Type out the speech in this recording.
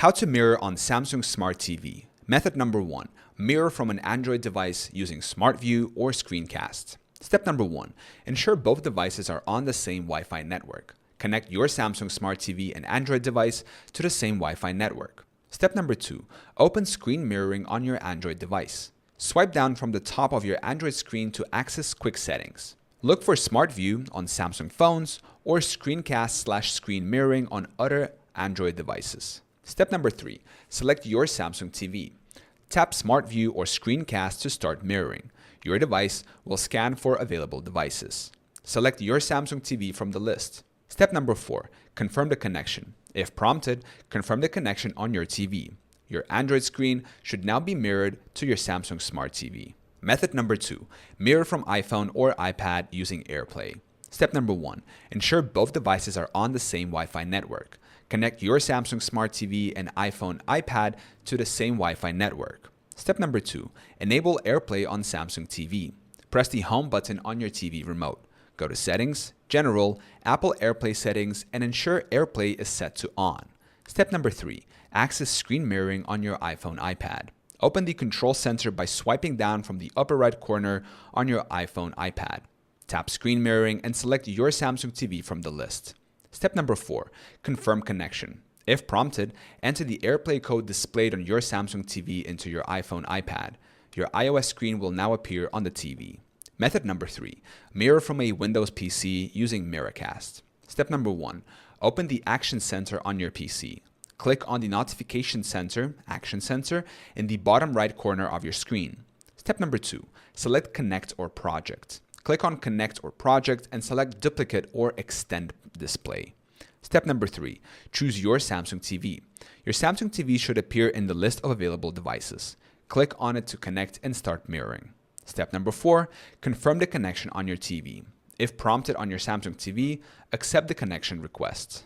How to mirror on Samsung Smart TV. Method number 1. Mirror from an Android device using Smart View or Screencast. Step number 1. Ensure both devices are on the same Wi-Fi network. Connect your Samsung Smart TV and Android device to the same Wi-Fi network. Step number 2. Open screen mirroring on your Android device. Swipe down from the top of your Android screen to access quick settings. Look for Smart View on Samsung phones or Screencast/screen mirroring on other Android devices. Step number 3. Select your Samsung TV. Tap Smart View or Screencast to start mirroring. Your device will scan for available devices. Select your Samsung TV from the list. Step number 4. Confirm the connection. If prompted, confirm the connection on your TV. Your Android screen should now be mirrored to your Samsung Smart TV. Method number 2. Mirror from iPhone or iPad using AirPlay. Step number 1. Ensure both devices are on the same Wi-Fi network. Connect your Samsung Smart TV and iPhone iPad to the same Wi-Fi network. Step number 2. Enable AirPlay on Samsung TV. Press the Home button on your TV remote. Go to Settings, General, Apple AirPlay Settings, and ensure AirPlay is set to On. Step number 3. Access screen mirroring on your iPhone iPad. Open the Control Center by swiping down from the upper right corner on your iPhone iPad. Tap Screen Mirroring and select your Samsung TV from the list. Step number 4. Confirm connection. If prompted, enter the AirPlay code displayed on your Samsung TV into your iPhone iPad. Your iOS screen will now appear on the TV. Method number 3. Mirror from a Windows PC using Miracast. Step number 1. Open the Action Center on your PC. Click on the Notification Center, Action Center, in the bottom right corner of your screen. Step number 2. Select Connect or Project. Click on Connect or Project and select Duplicate or Extend Display. Step number 3. Choose your Samsung TV. Your Samsung TV should appear in the list of available devices. Click on it to connect and start mirroring. Step number 4. Confirm the connection on your TV. If prompted on your Samsung TV, accept the connection request.